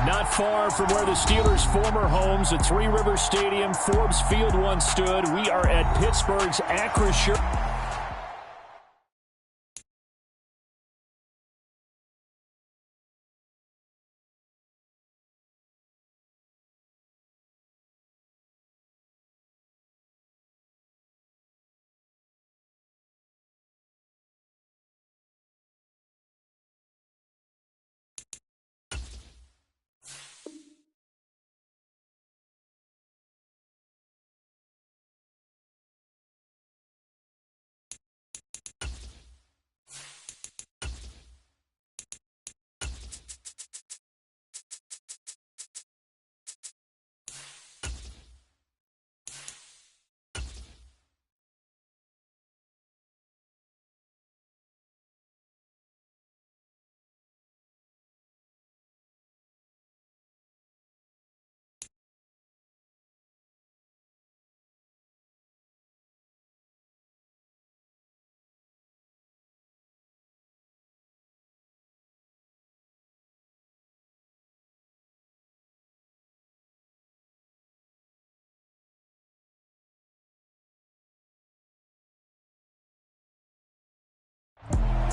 Not far from where the Steelers' former homes at Three Rivers Stadium, Forbes Field once stood. We are at Pittsburgh's Acrisure.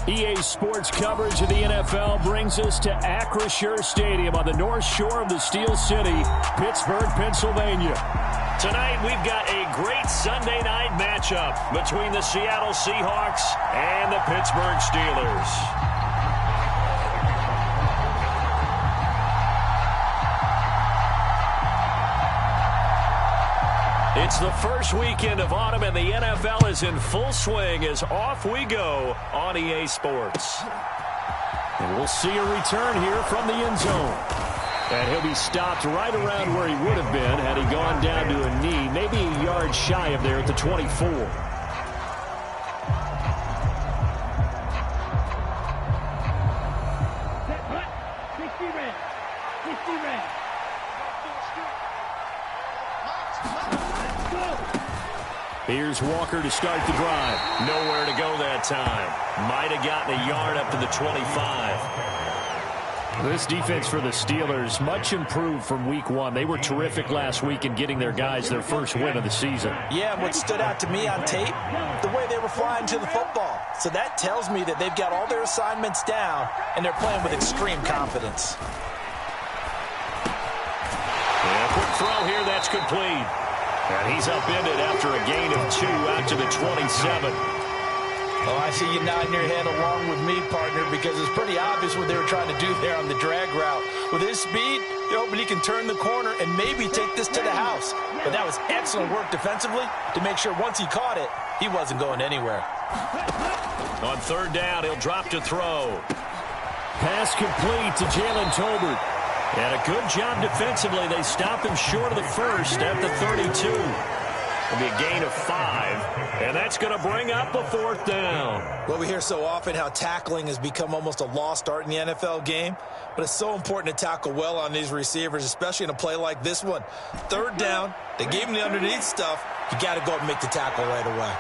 EA Sports coverage of the NFL brings us to Acrisure Stadium on the north shore of the Steel City, Pittsburgh, Pennsylvania. Tonight, we've got a great Sunday night matchup between the Seattle Seahawks and the Pittsburgh Steelers. It's the first weekend of autumn, and the NFL is in full swing as off we go on EA Sports. And we'll see a return here from the end zone. And he'll be stopped right around where he would have been had he gone down to a knee, maybe a yard shy of there at the 24. Here's Walker to start the drive. Nowhere to go that time. Might have gotten a yard up to the 25. This defense for the Steelers, much improved from week one. They were terrific last week in getting their guys their first win of the season. Yeah, and what stood out to me on tape, the way they were flying to the football. So that tells me that they've got all their assignments down, and they're playing with extreme confidence. Yeah, quick throw here, that's complete. And he's upended after a gain of 2 out to the 27. Oh, I see you nodding your head along with me, partner, because it's pretty obvious what they were trying to do there on the drag route. With his speed, they're hoping he can turn the corner and maybe take this to the house. But that was excellent work defensively to make sure once he caught it, he wasn't going anywhere. On third down, he'll drop to throw. Pass complete to Jalen Tolbert. And a good job defensively. They stopped him short of the first at the 32. It'll be a gain of 5, and that's going to bring up a fourth down. Well, we hear so often how tackling has become almost a lost art in the NFL game, but it's so important to tackle well on these receivers, especially in a play like this one. Third down, they gave him the underneath stuff. You got to go and make the tackle right away.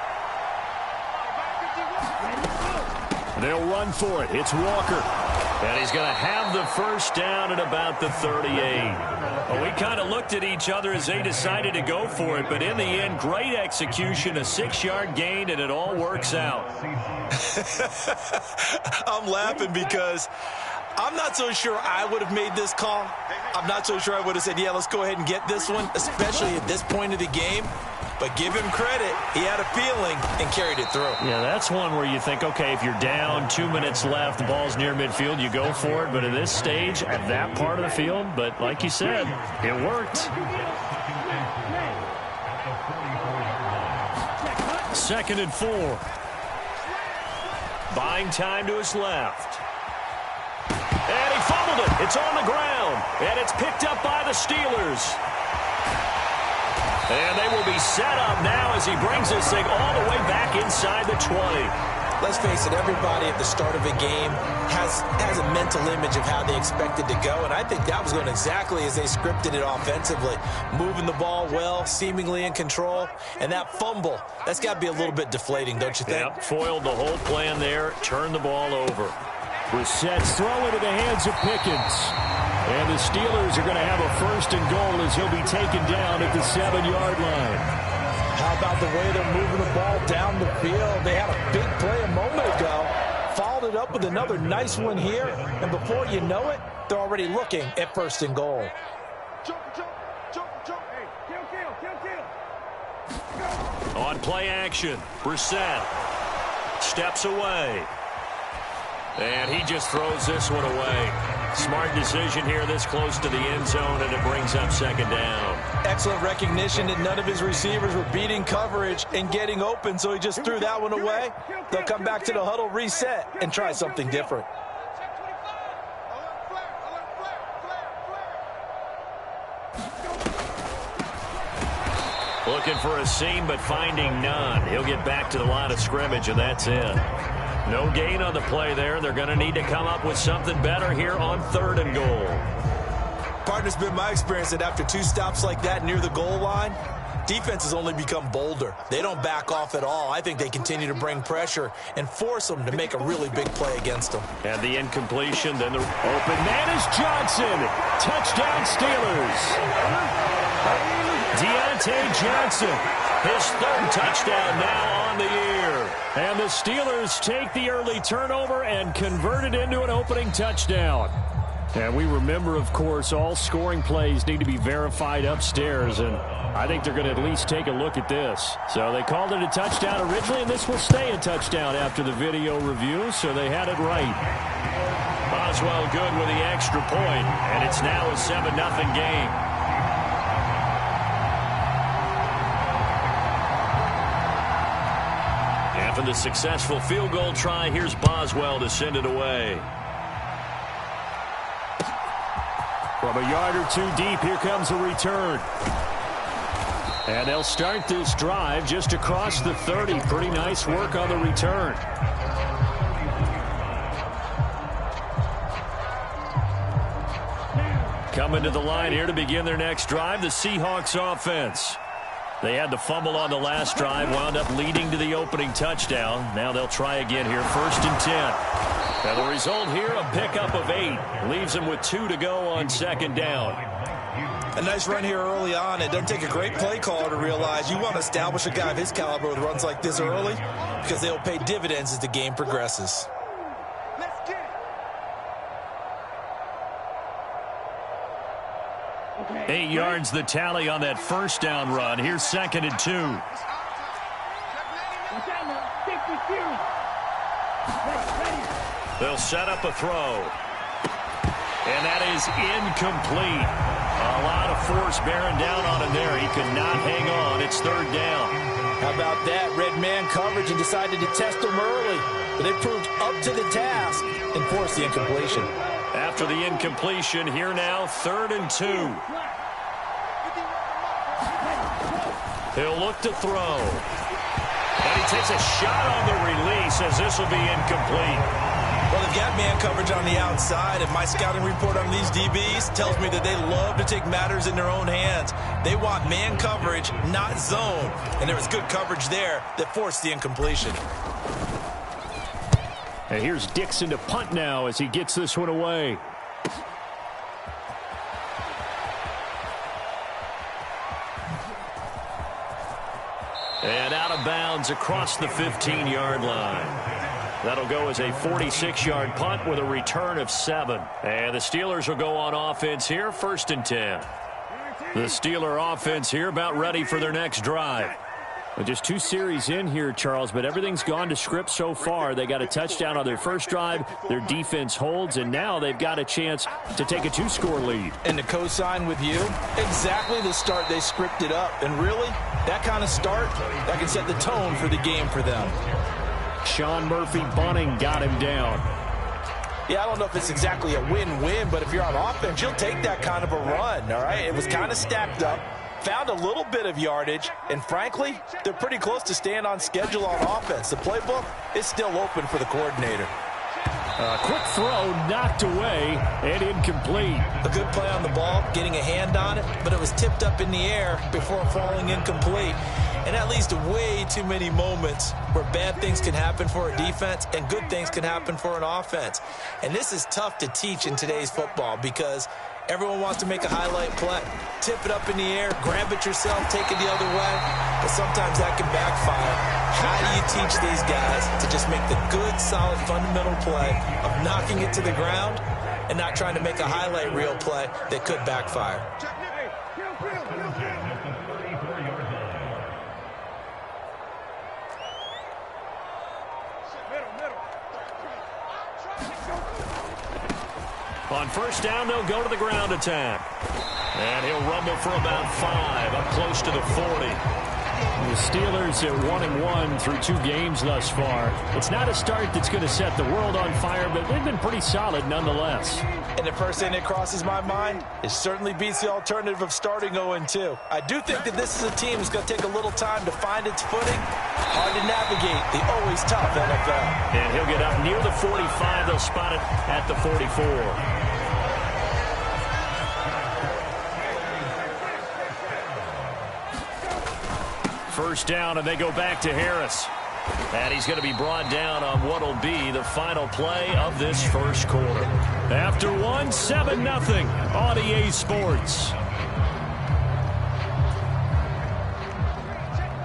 They'll run for it. It's Walker. And he's going to have the first down at about the 38. Well, we kind of looked at each other as they decided to go for it, but in the end, great execution, a 6-yard gain, and it all works out. I'm laughing because I'm not so sure I would have made this call. I'm not so sure I would have said, yeah, let's go ahead and get this one, especially at this point of the game. But give him credit. He had a feeling and carried it through. Yeah, that's one where you think, okay, if you're down, 2 minutes left, the ball's near midfield, you go for it. But at this stage, at that part of the field, but like you said, it worked. 2nd and 4. Buying time to his left. And he fumbled it. It's on the ground. And it's picked up by the Steelers. And they will be set up now as he brings this thing all the way back inside the 20. Let's face it, everybody at the start of a game has a mental image of how they expect it to go, and I think that was going exactly as they scripted it offensively. Moving the ball well, seemingly in control, and that fumble, that's got to be a little bit deflating, don't you think? Yep, foiled the whole plan there, turned the ball over. Brissett's throw into the hands of Pickens. And the Steelers are going to have a 1st and goal as he'll be taken down at the 7-yard line. How about the way they're moving the ball down the field? They had a big play a moment ago. Followed it up with another nice one here. And before you know it, they're already looking at 1st and goal. On play action, Brissett steps away. And he just throws this one away. Smart decision here this close to the end zone, and it brings up 2nd down. Excellent recognition that none of his receivers were beating coverage and getting open, so he just threw that one away. They'll come back to the huddle, reset, and try something different. Looking for a seam, but finding none. He'll get back to the line of scrimmage, and that's it. No gain on the play there. They're going to need to come up with something better here on 3rd and goal. Partner's been my experience that after 2 stops like that near the goal line, defenses only become bolder. They don't back off at all. I think they continue to bring pressure and force them to make a really big play against them. And the incompletion, then the open man is Johnson. Touchdown Steelers. Deontay Johnson, his 3rd touchdown now on the year. And the Steelers take the early turnover and convert it into an opening touchdown. And we remember, of course, all scoring plays need to be verified upstairs, and I think they're going to at least take a look at this. So they called it a touchdown originally, and this will stay a touchdown after the video review, so they had it right. Boswell good with the extra point, and it's now a 7-0 game. After the successful field goal try, here's Boswell to send it away. From a yard or 2 deep, here comes a return. And they'll start this drive just across the 30. Pretty nice work on the return. Coming to the line here to begin their next drive, the Seahawks offense. They had the fumble on the last drive, wound up leading to the opening touchdown. Now they'll try again here, 1st and 10. And the result here, a pickup of 8. Leaves them with 2 to go on 2nd down. A nice run here early on. It doesn't take a great play caller to realize you want to establish a guy of his caliber with runs like this early because they'll pay dividends as the game progresses. 8 yards the tally on that 1st down run. Here's 2nd and 2. They'll set up a throw. And that is incomplete. A lot of force bearing down on him there. He could not hang on. It's 3rd down. How about that? Red man coverage and decided to test him early. But they proved up to the task and forced the incompletion. After the incompletion, here now, 3rd and 2. He'll look to throw. And he takes a shot on the release as this will be incomplete. Well, they've got man coverage on the outside, and my scouting report on these DBs tells me that they love to take matters in their own hands. They want man coverage, not zone. And there was good coverage there that forced the incompletion. And here's Dixon to punt now as he gets this one away. And out of bounds across the 15-yard line. That'll go as a 46-yard punt with a return of 7. And the Steelers will go on offense here, 1st and 10. The Steeler offense here about ready for their next drive. Well, just 2 series in here, Charles, but everything's gone to script so far. They got a touchdown on their first drive. Their defense holds, and now they've got a chance to take a 2-score lead. And to co-sign with you, exactly the start they scripted up. And really, that kind of start, that can set the tone for the game for them. Sean Murphy-Bunting got him down. Yeah, I don't know if it's exactly a win-win, but if you're on offense, you'll take that kind of a run, all right? It was kind of stacked up, found a little bit of yardage, and frankly, they're pretty close to staying on schedule on offense. The playbook is still open for the coordinator. Quick throw knocked away and incomplete. A good play on the ball, getting a hand on it, but it was tipped up in the air before falling incomplete. And that leads to way too many moments where bad things can happen for a defense and good things can happen for an offense. And this is tough to teach in today's football because Everyone wants to make a highlight play. Tip it up in the air, grab it yourself, take it the other way. But sometimes that can backfire. How do you teach these guys to just make the good, solid, fundamental play of knocking it to the ground and not trying to make a highlight reel play that could backfire? On first down, they'll go to the ground attack. And he'll rumble for about 5, up close to the 40. The Steelers are 1-1 through 2 games thus far. It's not a start that's going to set the world on fire, but they've been pretty solid nonetheless. And the first thing that crosses my mind, it certainly beats the alternative of starting 0-2. I do think that this is a team that's going to take a little time to find its footing. Hard to navigate the always tough NFL. And he'll get up near the 45. They'll spot it at the 44. First down, and they go back to Harris. And he's going to be brought down on what will be the final play of this first quarter. After 1, 7-0 on EA Sports.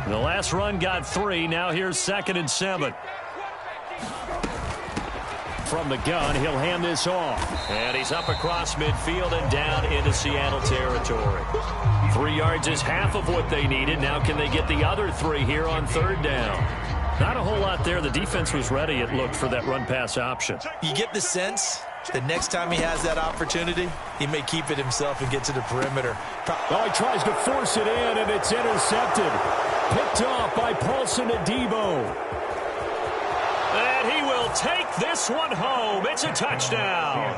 The last run got 3. Now here's 2nd and 7. From the gun, he'll hand this off. And he's up across midfield and down into Seattle territory. 3 yards is half of what they needed. Now can they get the other 3 here on 3rd down? Not a whole lot there. The defense was ready, it looked, for that run-pass option. You get the sense that next time he has that opportunity, he may keep it himself and get to the perimeter. Oh, he tries to force it in, and it's intercepted. Picked off by Paulson Adebo. And he will take this one home. It's a touchdown.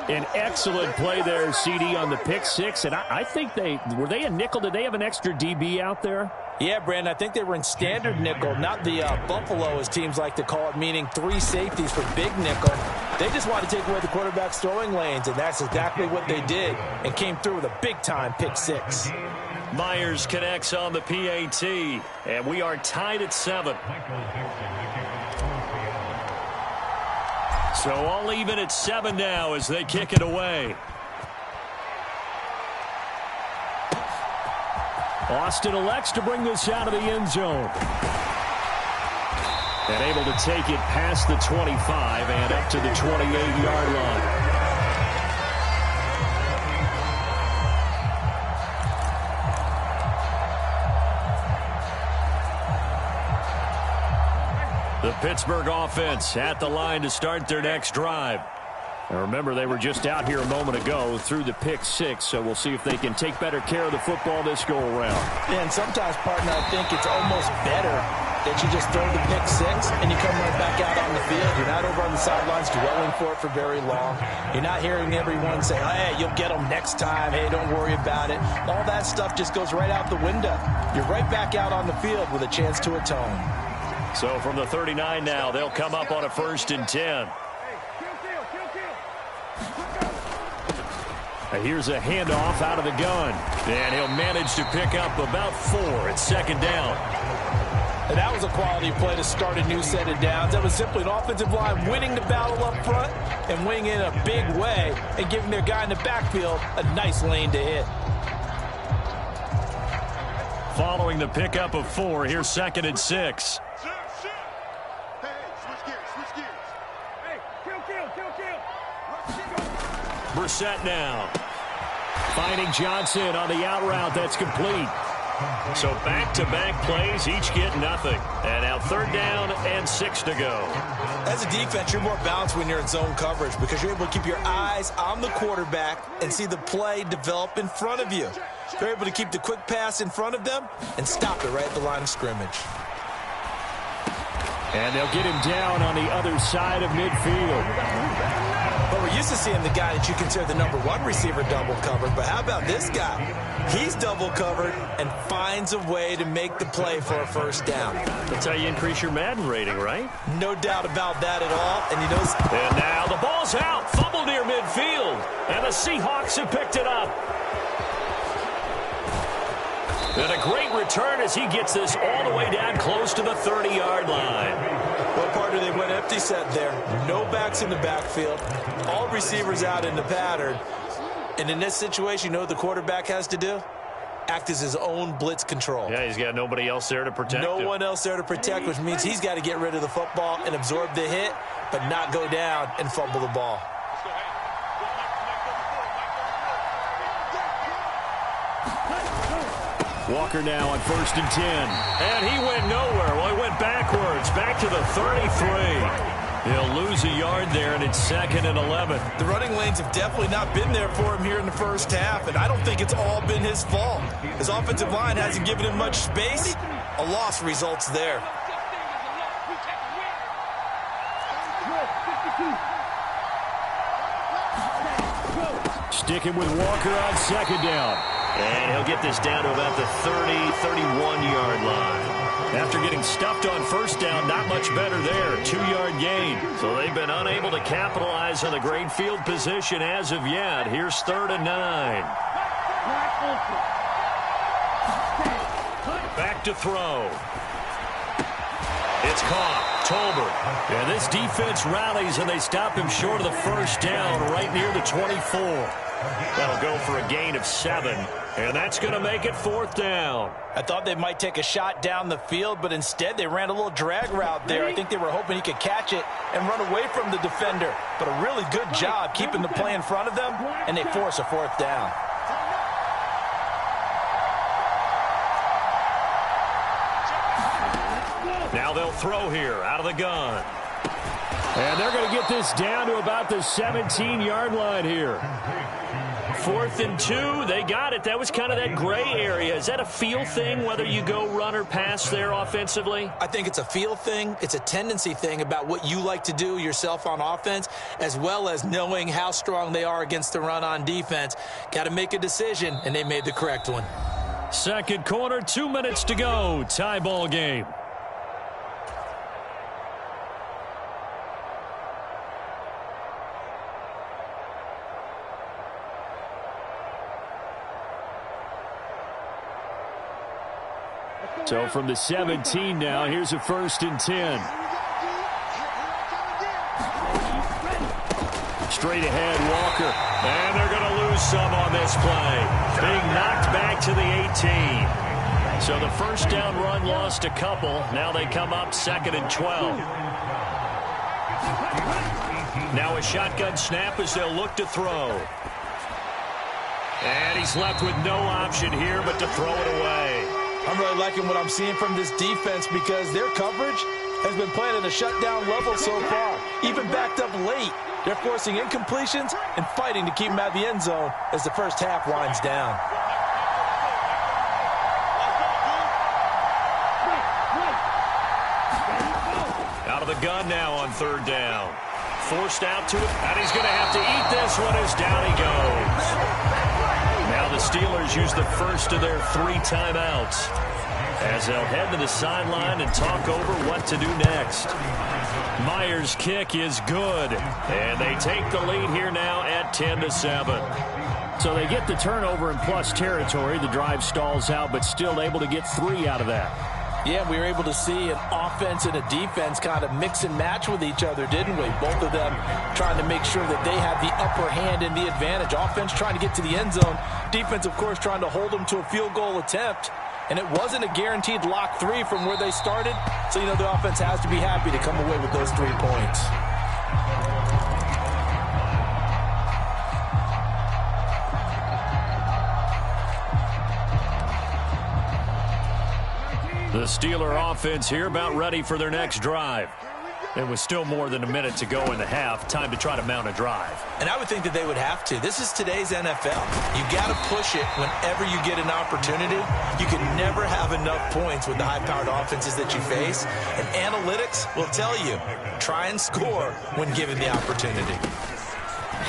An excellent play there, CD, on the pick 6. And I think were they a nickel? Did they have an extra DB out there? Yeah, Brandon, I think they were in standard nickel, not the Buffalo, as teams like to call it, meaning 3 safeties for big nickel. They just wanted to take away the quarterback's throwing lanes, and that's exactly what they did, and came through with a big-time pick 6. Myers connects on the PAT, and we are tied at 7. So all even at 7 now as they kick it away. Austin elects to bring this out of the end zone. And able to take it past the 25 and up to the 28-yard line. The Pittsburgh offense at the line to start their next drive. Now remember, they were just out here a moment ago through the pick 6, so we'll see if they can take better care of the football this go-around. Yeah, and sometimes, partner, I think it's almost better that you just throw the pick 6 and you come right back out on the field. You're not over on the sidelines dwelling for it for very long. You're not hearing everyone say, hey, you'll get them next time. Hey, don't worry about it. All that stuff just goes right out the window. You're right back out on the field with a chance to atone. So from the 39 now, they'll come up on a 1st and 10. Here's a handoff out of the gun. And he'll manage to pick up about 4 at 2nd down. And that was a quality play to start a new set of downs. That was simply an offensive line winning the battle up front and winning in a big way and giving their guy in the backfield a nice lane to hit. Following the pickup of 4, here's 2nd and 6. Brissett now. Finding Johnson on the out route. That's complete. So back-to-back plays, each get nothing. And now 3rd down and 6 to go. As a defense, you're more balanced when you're in zone coverage because you're able to keep your eyes on the quarterback and see the play develop in front of you. You're able to keep the quick pass in front of them and stop it right at the line of scrimmage. And they'll get him down on the other side of midfield. But we're used to seeing the guy that you consider the #1 receiver double covered. But how about this guy? He's double covered and finds a way to make the play for a 1st down. That's how you increase your Madden rating, right? No doubt about that at all. And And now the ball's out. Fumble near midfield. And the Seahawks have picked it up. And a great return as he gets this all the way down close to the 30-yard line. Well, partner, they went empty set there. No backs in the backfield. All receivers out in the pattern. And in this situation, you know what the quarterback has to do? Act as his own blitz control. Yeah, he's got nobody else there to protect him. No one else there to protect, which means he's got to get rid of the football and absorb the hit, but not go down and fumble the ball. Walker now on 1st and 10. And he went nowhere. Well, he went backwards, back to the 33. He'll lose a yard there, and it's 2nd and 11. The running lanes have definitely not been there for him here in the first half, and I don't think it's all been his fault. His offensive line hasn't given him much space. A loss results there. Sticking with Walker on 2nd down. And he'll get this down to about the 30, 31-yard line. After getting stuffed on 1st down, not much better there. 2-yard gain. So they've been unable to capitalize on the great field position as of yet. Here's 3rd and 9. Back to throw. It's caught. Tolbert. And this defense rallies, and they stop him short of the 1st down right near the 24. That'll go for a gain of 7. And that's going to make it 4th down. I thought they might take a shot down the field, but instead they ran a little drag route there. I think they were hoping he could catch it and run away from the defender. But a really good job keeping the play in front of them, and they force a 4th down. Now they'll throw here out of the gun. And they're going to get this down to about the 17-yard line here. 4th and 2, they got it. That was kind of that gray area. Is that a feel thing, whether you go run or pass there offensively? I think it's a feel thing. It's a tendency thing about what you like to do yourself on offense, as well as knowing how strong they are against the run on defense. Got to make a decision, and they made the correct one. 2nd quarter, 2 minutes to go. Tie ball game. So from the 17 now, here's a 1st and 10. Straight ahead, Walker. And they're going to lose some on this play. Being knocked back to the 18. So the 1st down run lost a couple. Now they come up 2nd and 12. Now a shotgun snap as they'll look to throw. And he's left with no option here but to throw it away. I'm really liking what I'm seeing from this defense because their coverage has been playing at a shutdown level so far. Even backed up late, they're forcing incompletions and fighting to keep them out of the end zone as the first half winds down. Out of the gun now on 3rd down. Forced out to it, and he's going to have to eat this one as down he goes. Now the Steelers use the first of their 3 timeouts as they'll head to the sideline and talk over what to do next. Myers' kick is good, and they take the lead here now at 10-7. So they get the turnover in plus territory. The drive stalls out, but still able to get 3 out of that. Yeah, we were able to see an offense and a defense kind of mix and match with each other, didn't we? Both of them trying to make sure that they have the upper hand and the advantage. Offense trying to get to the end zone. Defense, of course, trying to hold them to a field goal attempt. And it wasn't a guaranteed lock 3 from where they started. So, you know, the offense has to be happy to come away with those 3 points. The Steeler offense here about ready for their next drive. And with still more than a minute to go in the half, time to try to mount a drive. And I would think that they would have to. This is today's NFL. You got to push it whenever you get an opportunity. You can never have enough points with the high-powered offenses that you face. And analytics will tell you, try and score when given the opportunity.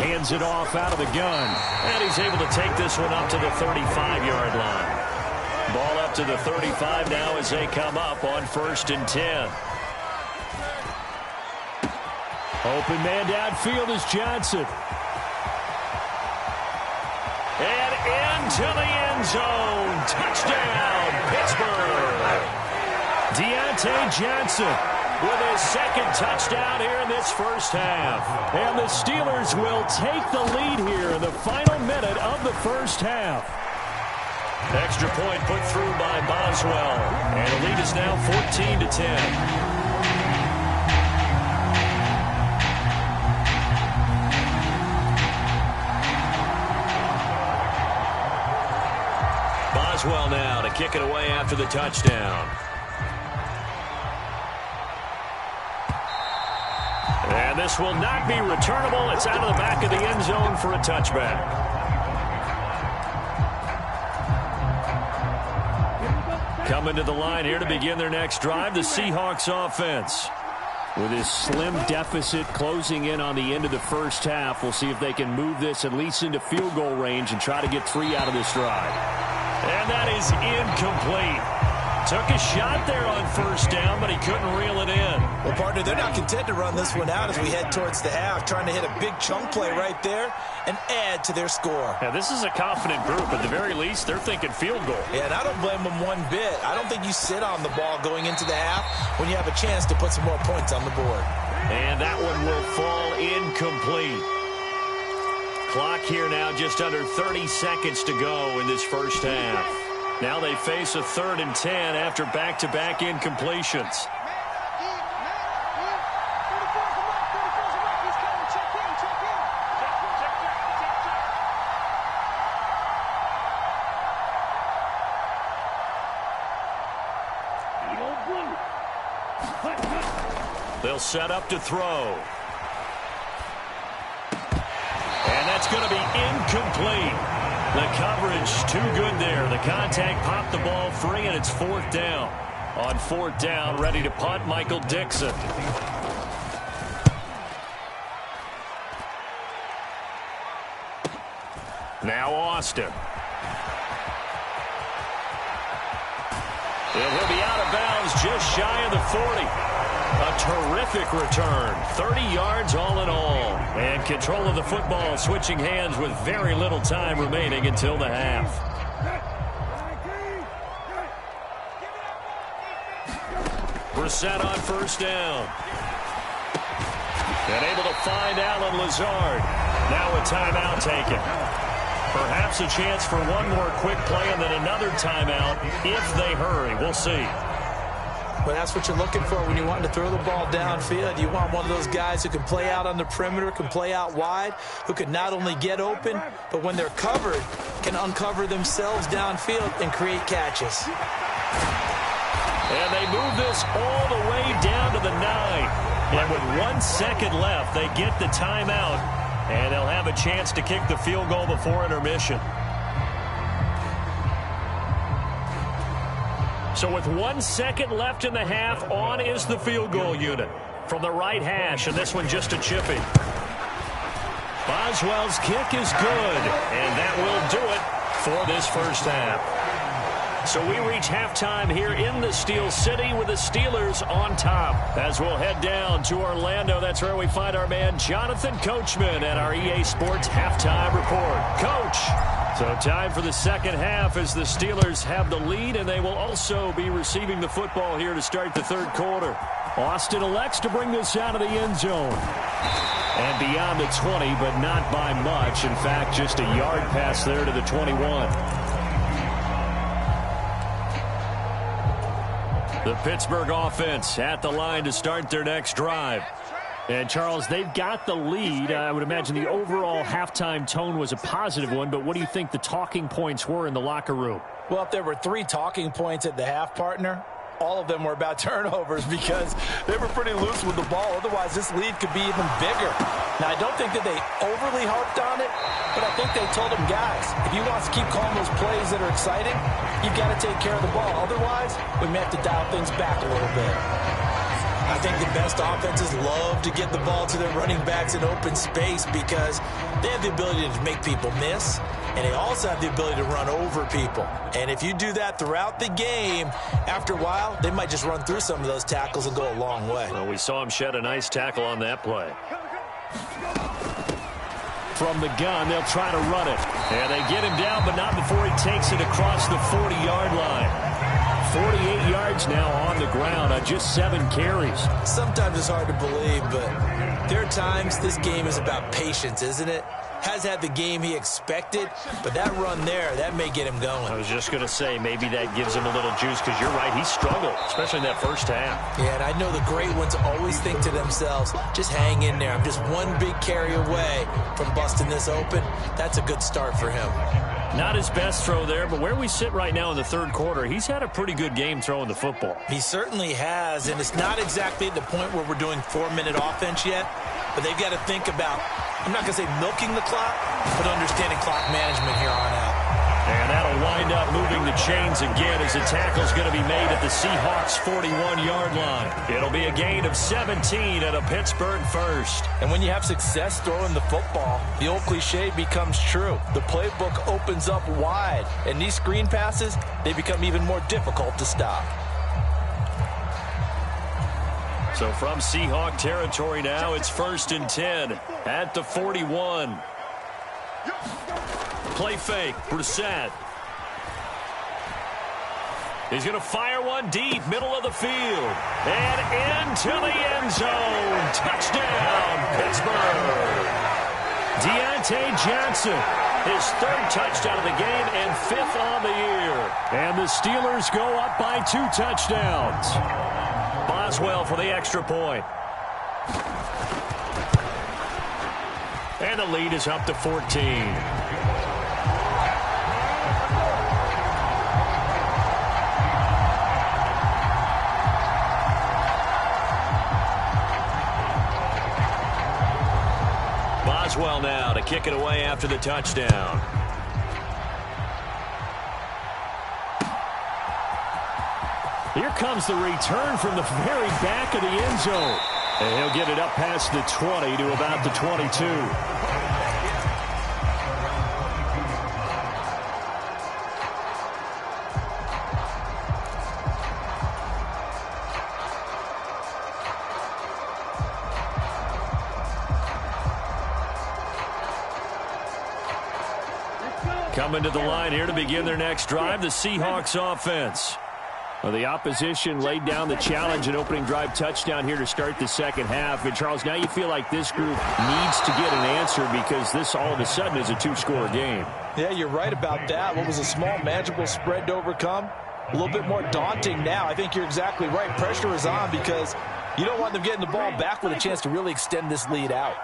Hands it off out of the gun. And he's able to take this one up to the 35-yard line. Ball up to the 35 now as they come up on 1st and 10. Open man downfield is Johnson. And into the end zone. Touchdown, Pittsburgh. Deontay Johnson with his second touchdown here in this first half. And the Steelers will take the lead here in the final minute of the first half. Extra point put through by Boswell. And the lead is now 14-10. Boswell now to kick it away after the touchdown. And this will not be returnable. It's out of the back of the end zone for a touchback. Coming to the line here to begin their next drive, the Seahawks offense. With his slim deficit closing in on the end of the first half, we'll see if they can move this at least into field goal range and try to get 3 out of this drive. And that is incomplete. Took a shot there on first down, but he couldn't reel it in. Well, partner, they're not content to run this one out as we head towards the half, trying to hit a big chunk play right there and add to their score. Yeah, this is a confident group. At the very least, they're thinking field goal. Yeah, and I don't blame them one bit. I don't think you sit on the ball going into the half when you have a chance to put some more points on the board. And that one will fall incomplete. Clock here now just under 30 seconds to go in this first half. Now they face a 3rd and 10 after back-to-back incompletions. They'll set up to throw. And that's going to be incomplete. The coverage too good there. The contact popped the ball free, and it's 4th down. On 4th down, ready to punt, Michael Dixon. Now Austin. And he'll be out of bounds just shy of the 40. A terrific return. 30 yards all in all. And control of the football switching hands with very little time remaining until the half. Brissett on first down. And able to find Allen Lazard. Now a timeout taken. Perhaps a chance for one more quick play and then another timeout if they hurry. We'll see. But that's what you're looking for when you want to throw the ball downfield. You want one of those guys who can play out on the perimeter, can play out wide, who can not only get open, but when they're covered, can uncover themselves downfield and create catches. And they move this all the way down to the 9. And with 1 second left, they get the timeout, and they'll have a chance to kick the field goal before intermission. So with 1 second left in the half, on is the field goal unit from the right hash, and this one just a chippy. Boswell's kick is good, and that will do it for this first half. So we reach halftime here in the Steel City with the Steelers on top. As we'll head down to Orlando, that's where we find our man Jonathan Coachman at our EA Sports Halftime Report. Coach! So time for the second half as the Steelers have the lead, and they will also be receiving the football here to start the third quarter. Austin elects to bring this out of the end zone. And beyond the 20, but not by much. In fact, just a yard pass there to the 21. The Pittsburgh offense at the line to start their next drive. And, Charles, they've got the lead. I would imagine the overall halftime tone was a positive one, but what do you think the talking points were in the locker room? Well, if there were 3 talking points at the half, partner, all of them were about turnovers because they were pretty loose with the ball. Otherwise, this lead could be even bigger. Now, I don't think that they overly harped on it, but I think they told them, guys, if you want to keep calling those plays that are exciting, you've got to take care of the ball. Otherwise, we may have to dial things back a little bit. I think the best offenses love to get the ball to their running backs in open space because they have the ability to make people miss, and they also have the ability to run over people. And if you do that throughout the game, after a while, they might just run through some of those tackles and go a long way. Well, we saw him shed a nice tackle on that play. From the gun, they'll try to run it. And they get him down, but not before he takes it across the 40-yard line. 48 yards now on the ground on just 7 carries. Sometimes it's hard to believe, but there are times this game is about patience, isn't it? Has had the game he expected, but that run there, that may get him going. I was just going to say, maybe that gives him a little juice, because you're right, he struggled, especially in that first half. Yeah, and I know the great ones always think to themselves, just hang in there. I'm just one big carry away from busting this open. That's a good start for him. Not his best throw there, but where we sit right now in the third quarter, he's had a pretty good game throwing the football. He certainly has, and it's not exactly at the point where we're doing 4-minute offense yet, but they've got to think about, I'm not going to say milking the clock, but understanding clock management here on out. And that'll wind up moving the chains again as the tackle's going to be made at the Seahawks' 41-yard line. It'll be a gain of 17 and a Pittsburgh first. And when you have success throwing the football, the old cliche becomes true. The playbook opens up wide, and these screen passes, they become even more difficult to stop. So from Seahawk territory now, it's 1st and 10 at the 41. Play fake, Brissett. He's going to fire one deep, middle of the field. And into the end zone. Touchdown, Pittsburgh. Deontay Johnson, his 3rd touchdown of the game and 5th on the year. And the Steelers go up by 2 touchdowns. Boswell for the extra point. And the lead is up to 14. Boswell now to kick it away after the touchdown. Here comes the return from the very back of the end zone. And he'll get it up past the 20 to about the 22. Coming to the line here to begin their next drive, the Seahawks offense. Well, the opposition laid down the challenge and opening drive touchdown here to start the second half. And, Charles, now you feel like this group needs to get an answer because this all of a sudden is a 2-score game. Yeah, you're right about that. What was a small, manageable spread to overcome? A little bit more daunting now. I think you're exactly right. Pressure is on because you don't want them getting the ball back with a chance to really extend this lead out.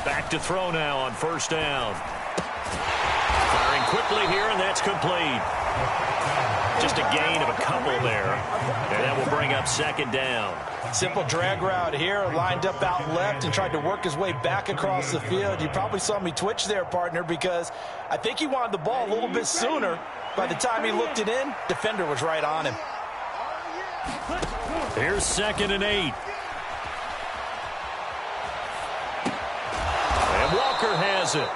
Back to throw now on 1st down. Firing quickly here, and that's complete. Just a gain of a couple there. And that will bring up 2nd down. Simple drag route here, lined up out left and tried to work his way back across the field. You probably saw me twitch there, partner, because I think he wanted the ball a little bit sooner. By the time he looked it in, defender was right on him. Here's 2nd and 8. And Walker has it.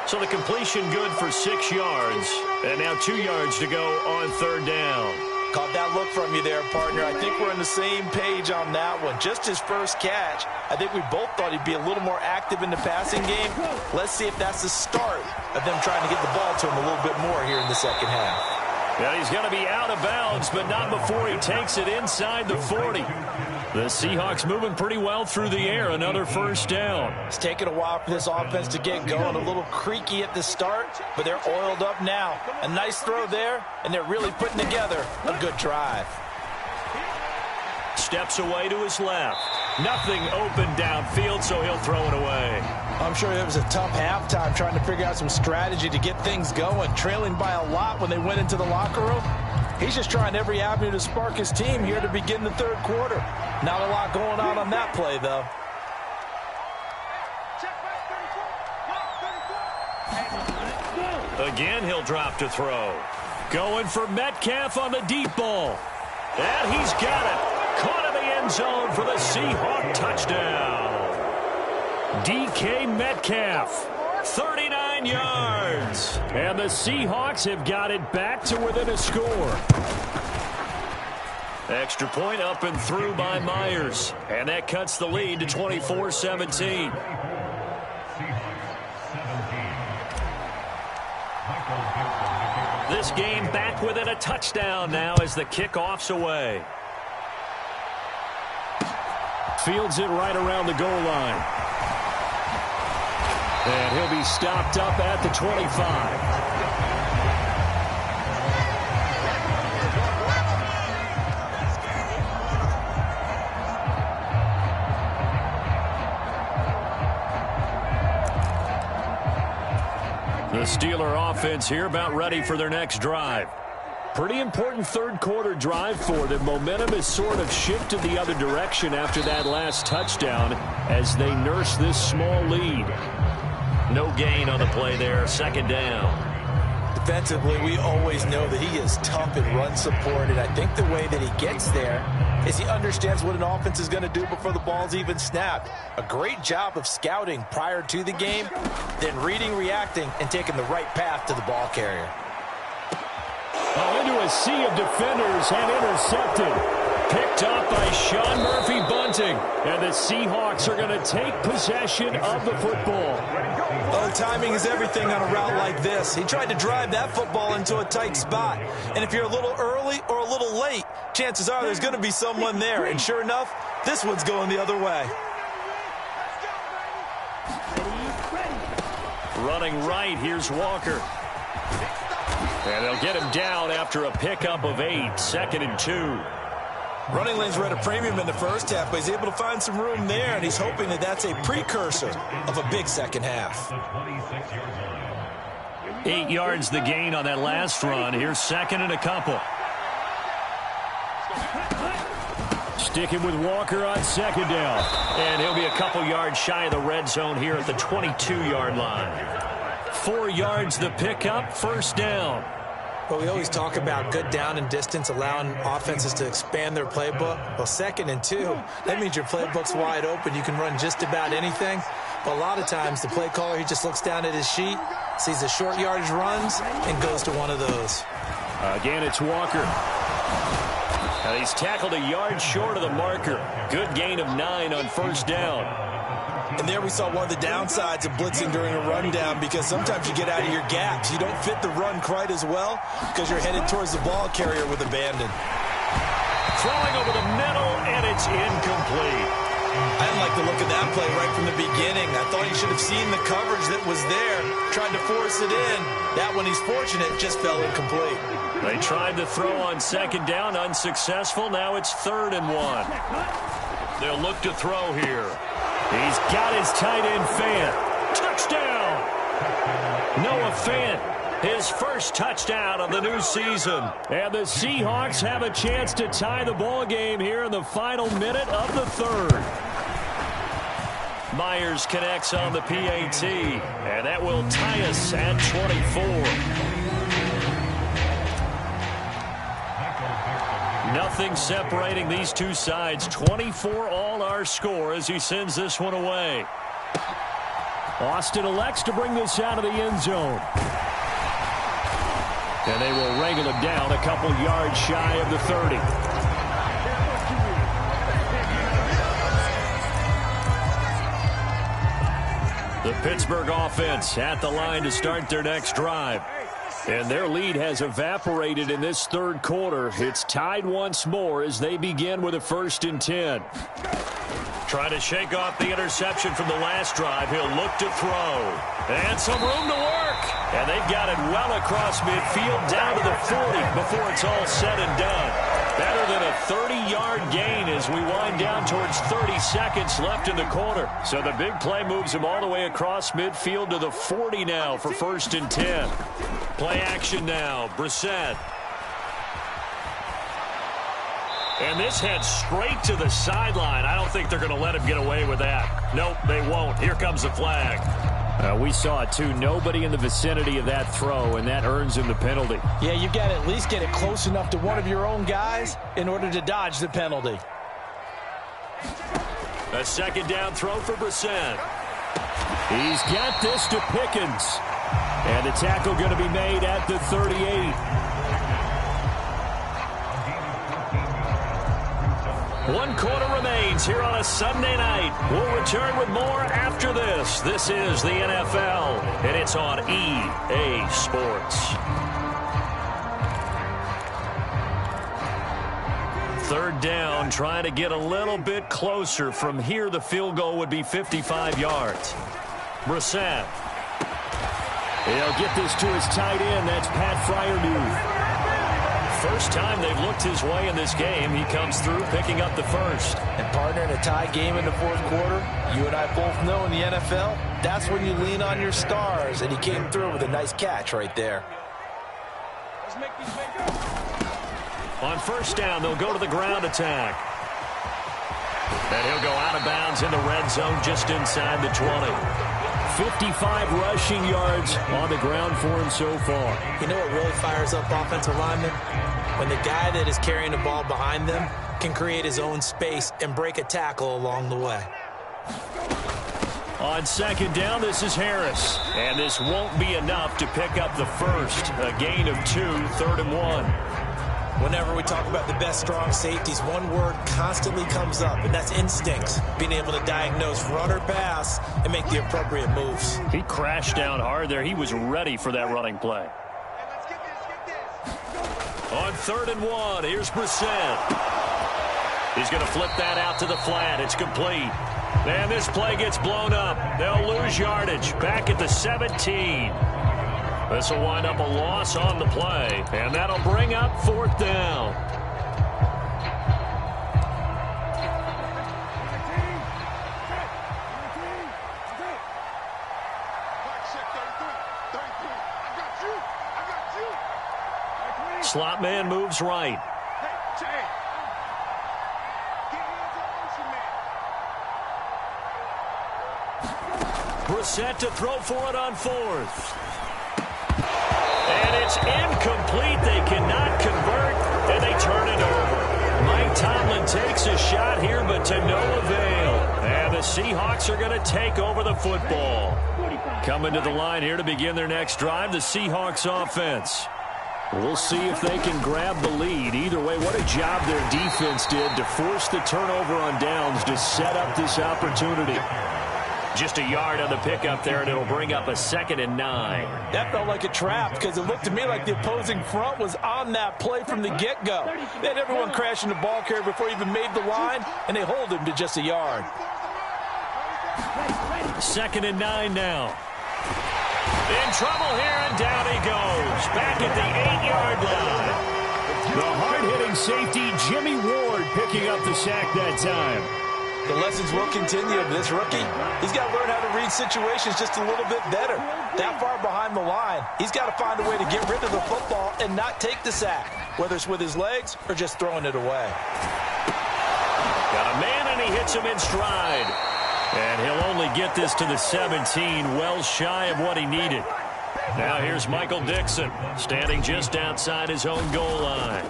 So the completion good for 6 yards. And now 2 yards to go on 3rd down. Caught that look from you there, partner. I think we're on the same page on that one. Just his first catch. I think we both thought he'd be a little more active in the passing game. Let's see if that's the start of them trying to get the ball to him a little bit more here in the second half. Yeah, he's going to be out of bounds, but not before he takes it inside the 40. The Seahawks moving pretty well through the air. Another 1st down. It's taken a while for this offense to get going. A little creaky at the start, but they're oiled up now. A nice throw there, and they're really putting together a good drive. Steps away to his left. Nothing open downfield, so he'll throw it away. I'm sure it was a tough halftime trying to figure out some strategy to get things going. Trailing by a lot when they went into the locker room. He's just trying every avenue to spark his team here to begin the 3rd quarter. Not a lot going on that play, though. Again, he'll drop to throw. Going for Metcalf on the deep ball. And he's got it. Caught in the end zone for the Seahawk touchdown. DK Metcalf, 39 yards. And the Seahawks have got it back to within a score. Extra point up and through by Myers. And that cuts the lead to 24-17. this game back within a touchdown now as the kickoff's away. Fields it right around the goal line. And he'll be stopped up at the 25. The Steeler offense here about ready for their next drive. Pretty important third quarter drive for them. Momentum has sort of shifted the other direction after that last touchdown as they nurse this small lead. No gain on the play there. Second down. Defensively, we always know that he is tough in run support, and I think the way that he gets there is he understands what an offense is going to do before the ball's even snapped. A great job of scouting prior to the game, then reading, reacting, and taking the right path to the ball carrier. Oh, into a sea of defenders and intercepted. Picked up by Sean Murphy-Bunting. And the Seahawks are going to take possession of the football. Well, timing is everything on a route like this. He tried to drive that football into a tight spot. And if you're a little early or a little late, chances are there's going to be someone there. And sure enough, this one's going the other way. Running right, here's Walker. And they'll get him down after a pickup of 8, 2nd and 2. Running lanes were at a premium in the first half, but he's able to find some room there, and he's hoping that that's a precursor of a big second half. 8 yards the gain on that last run. Here's 2nd and a couple. Sticking with Walker on 2nd down. And he'll be a couple yards shy of the red zone here at the 22-yard line. 4 yards the pickup, 1st down. Well, we always talk about good down and distance, allowing offenses to expand their playbook. Well, 2nd and 2, that means your playbook's wide open. You can run just about anything. But a lot of times, the play caller, he just looks down at his sheet, sees the short yardage runs, and goes to one of those. Again, it's Walker. Now he's tackled a yard short of the marker. Good gain of 9 on 1st down. And there we saw one of the downsides of blitzing during a rundown, because sometimes you get out of your gaps. You don't fit the run quite as well because you're headed towards the ball carrier with abandon. Throwing over the middle, and it's incomplete. I didn't like the look of that play right from the beginning. I thought he should have seen the coverage that was there, tried to force it in. That one, he's fortunate, just fell incomplete. They tried to throw on 2nd down, unsuccessful. Now it's 3rd and 1. They'll look to throw here. He's got his tight end, Fant. Touchdown! Noah Fant, his first touchdown of the new season. And the Seahawks have a chance to tie the ball game here in the final minute of the 3rd. Myers connects on the PAT, and that will tie us at 24. Nothing separating these two sides. 24 all our score as he sends this one away. Austin elects to bring this out of the end zone. And they will wrangle him down a couple yards shy of the 30. The Pittsburgh offense at the line to start their next drive. And their lead has evaporated in this 3rd quarter. It's tied once more as they begin with a 1st and 10. Trying to shake off the interception from the last drive. He'll look to throw. And some room to work. And they've got it well across midfield down to the 40 before it's all said and done. Better than a 30-yard gain as we wind down towards 30 seconds left in the quarter. So the big play moves him all the way across midfield to the 40 now for 1st and 10. Play action now. Brissett. And this heads straight to the sideline. I don't think they're going to let him get away with that. Nope, they won't. Here comes the flag. We saw it, too. Nobody in the vicinity of that throw, and that earns him the penalty. Yeah, you've got to at least get it close enough to one of your own guys in order to dodge the penalty. A 2nd down throw for Brissett. He's got this to Pickens. And the tackle going to be made at the 38. 1 quarter remains here on a Sunday night. We'll return with more after this. This is the NFL, and it's on EA Sports. Third down, trying to get a little bit closer. From here, the field goal would be 55 yards. Brissett. He'll get this to his tight end. That's Pat Freiermuth. First time they've looked his way in this game. He comes through picking up the first. And partner, in a tie game in the fourth quarter, you and I both know in the NFL, that's when you lean on your stars. And he came through with a nice catch right there. On first down, they'll go to the ground attack. And he'll go out of bounds in the red zone just inside the 20. 55 rushing yards on the ground for him so far. You know what really fires up offensive linemen? When the guy that is carrying the ball behind them can create his own space and break a tackle along the way. On second down, this is Harris. And this won't be enough to pick up the first. A gain of 2, 3rd and 1. Whenever we talk about the best strong safeties, one word constantly comes up, and that's instincts. Being able to diagnose run or pass and make the appropriate moves. He crashed down hard there. He was ready for that running play. On 3rd and 1, here's Brissett. He's going to flip that out to the flat. It's complete. And this play gets blown up. They'll lose yardage. Back at the 17. This will wind up a loss on the play, and that'll bring up 4th down. Slot man moves right. Brissett to throw for it on 4th. And it's incomplete. They cannot convert, and they turn it over. Mike Tomlin takes a shot here, but to no avail. And the Seahawks are going to take over the football. Coming to the line here to begin their next drive, the Seahawks offense. We'll see if they can grab the lead. Either way, what a job their defense did to force the turnover on downs to set up this opportunity. Just a yard on the pickup there, and it'll bring up a 2nd and 9. That felt like a trap because it looked to me like the opposing front was on that play from the get-go. They had everyone crashing the ball carrier before he even made the line, and they hold him to just a yard. 2nd and 9 now. In trouble here, and down he goes. Back at the 8-yard line. The hard-hitting safety, Jimmy Ward, picking up the sack that time. The lessons will continue of this rookie. He's got to learn how to read situations just a little bit better. That far behind the line, he's got to find a way to get rid of the football and not take the sack, whether it's with his legs or just throwing it away. Got a man, and he hits him in stride. And he'll only get this to the 17, well shy of what he needed. Now here's Michael Dixon, standing just outside his own goal line.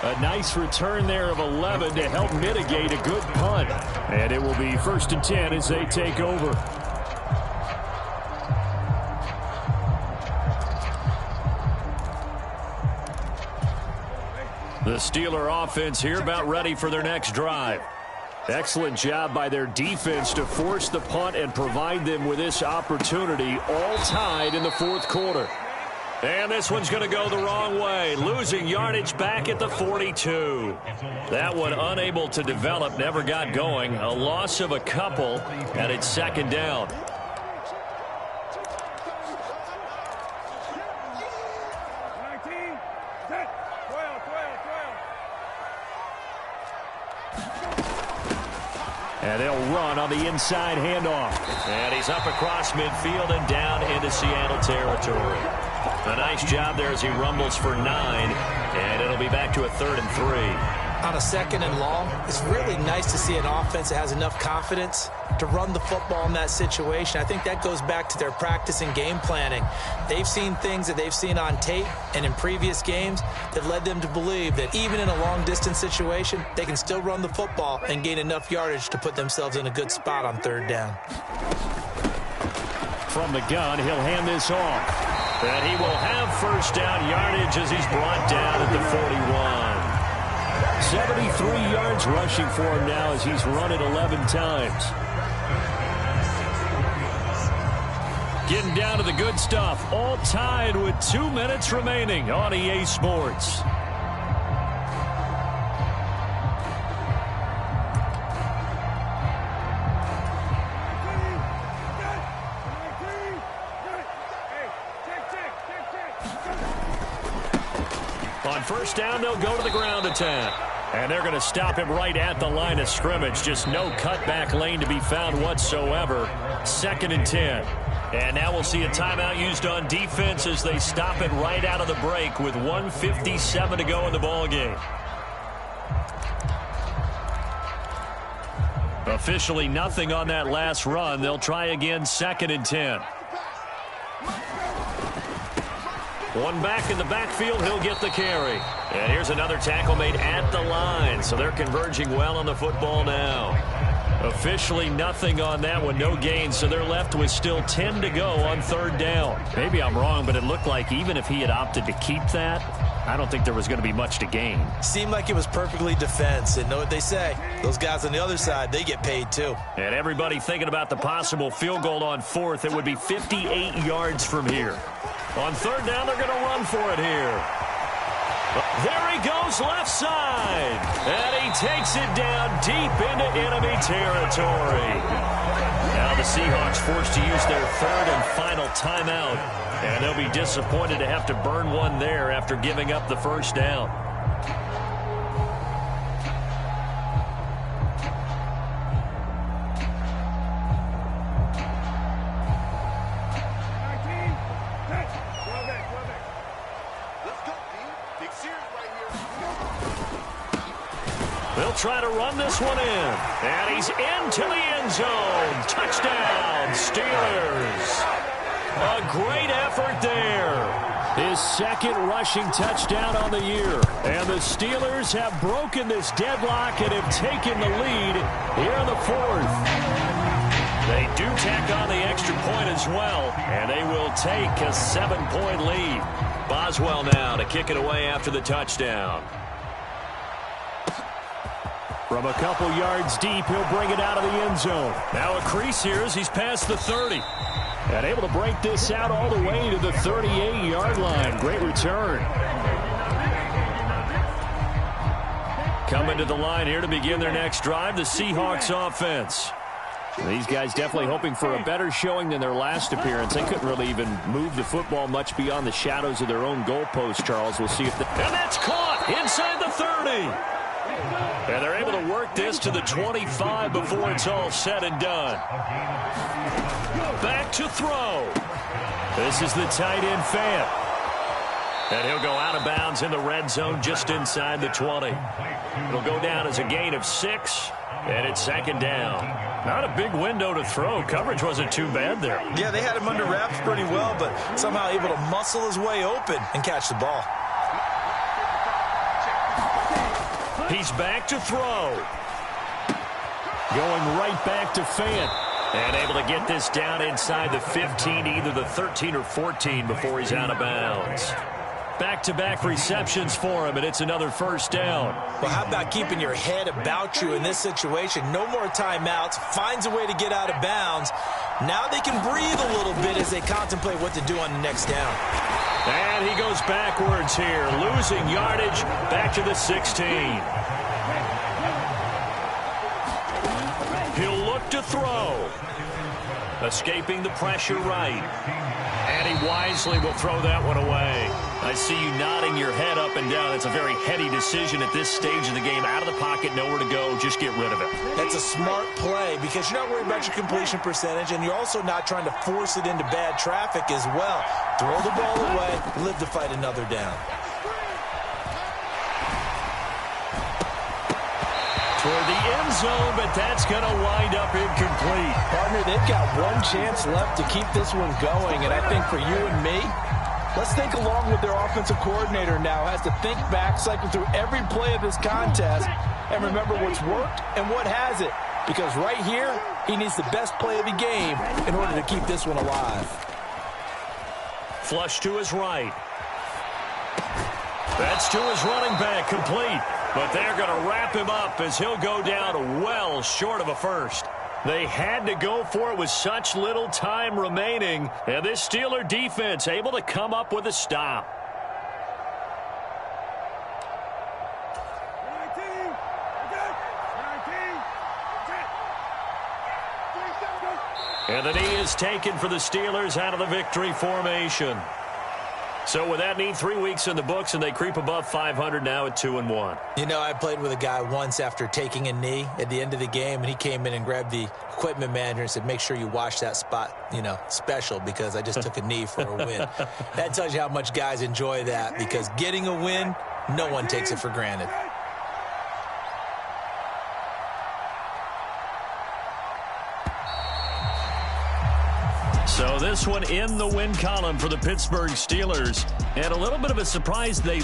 A nice return there of 11 to help mitigate a good punt. And it will be 1st and 10 as they take over. The Steeler offense here about ready for their next drive. Excellent job by their defense to force the punt and provide them with this opportunity, all tied in the 4th quarter. And this one's going to go the wrong way, losing yardage back at the 42. That one unable to develop, never got going. A loss of a couple, and it's 2nd down. And they'll run on the inside handoff. And he's up across midfield and down into Seattle territory. A nice job there as he rumbles for 9. And it'll be back to a 3rd and 3. On a 2nd and long, it's really nice to see an offense that has enough confidence to run the football in that situation. I think that goes back to their practice and game planning. They've seen things that they've seen on tape and in previous games that led them to believe that even in a long-distance situation, they can still run the football and gain enough yardage to put themselves in a good spot on 3rd down. From the gun, he'll hand this off. And he will have 1st down yardage as he's brought down at the 41. 73 yards rushing for him now as he's run it 11 times. Getting down to the good stuff. All tied with 2 minutes remaining on EA Sports. On first down, they'll go to the ground attack. And they're going to stop him right at the line of scrimmage. Just no cutback lane to be found whatsoever. 2nd and 10. And now we'll see a timeout used on defense as they stop it right out of the break with 1:57 to go in the ballgame. Officially nothing on that last run. They'll try again 2nd and 10. One back in the backfield, he'll get the carry. And here's another tackle made at the line, so they're converging well on the football now. Officially nothing on that one, no gain, so they're left with still 10 to go on 3rd down. Maybe I'm wrong, but it looked like even if he had opted to keep that, I don't think there was going to be much to gain. Seemed like it was perfectly defense, and know what they say. Those guys on the other side, they get paid too. And everybody thinking about the possible field goal on 4th. It would be 58 yards from here. On 3rd down, they're going to run for it here. There he goes left side. And he takes it down deep into enemy territory. Now the Seahawks forced to use their 3rd and final timeout. And they'll be disappointed to have to burn one there after giving up the first down. They'll try to run this one in. And he's into the end zone. Touchdown, Steelers. A great effort there. His 2nd rushing touchdown on the year. And the Steelers have broken this deadlock and have taken the lead here in the 4th. They do tack on the extra point as well. And they will take a 7-point lead. Boswell now to kick it away after the touchdown. From a couple yards deep, he'll bring it out of the end zone. Now a crease here as he's past the 30. And able to break this out all the way to the 38-yard line. Great return. Coming to the line here to begin their next drive, the Seahawks offense. These guys definitely hoping for a better showing than their last appearance. They couldn't really even move the football much beyond the shadows of their own goalpost, Charles. We'll see if and that's caught inside the 30. And they're able to work this to the 25 before it's all said and done. Back to throw. This is the tight end Fant. And he'll go out of bounds in the red zone just inside the 20. It'll go down as a gain of 6, and it's 2nd down. Not a big window to throw. Coverage wasn't too bad there. Yeah, they had him under wraps pretty well, but somehow able to muscle his way open and catch the ball. He's back to throw. Going right back to Fant. And able to get this down inside the 15, either the 13 or 14 before he's out of bounds. Back-to-back receptions for him, and it's another 1st down. Well, how about keeping your head about you in this situation? No more timeouts. Finds a way to get out of bounds. Now they can breathe a little bit as they contemplate what to do on the next down. And he goes backwards here, losing yardage back to the 16. He'll look to throw. Escaping the pressure right. And he wisely will throw that one away. I see you nodding your head up and down. It's a very heady decision at this stage of the game. Out of the pocket, nowhere to go. Just get rid of it. That's a smart play because you're not worried about your completion percentage, and you're also not trying to force it into bad traffic as well. Throw the ball away, live to fight another down. Toward the end zone, but that's going to wind up incomplete. Partner, they've got one chance left to keep this one going, and I think for you and me, let's think along with their offensive coordinator now. Has to think back, cycle through every play of this contest, and remember what's worked and what hasn't. Because right here, he needs the best play of the game in order to keep this one alive. Flush to his right. That's to his running back, complete. But they're going to wrap him up as he'll go down well short of a first. They had to go for it with such little time remaining. And this Steeler defense able to come up with a stop. And the knee is taken for the Steelers out of the victory formation. So with that knee, 3 weeks in the books, and they creep above 500 now at 2-1. You know, I played with a guy once after taking a knee at the end of the game, and he came in and grabbed the equipment manager and said, make sure you wash that spot, special, because I just took a knee for a win. That tells you how much guys enjoy that, because getting a win, no one takes it for granted. So this one in the win column for the Pittsburgh Steelers. And a little bit of a surprise, they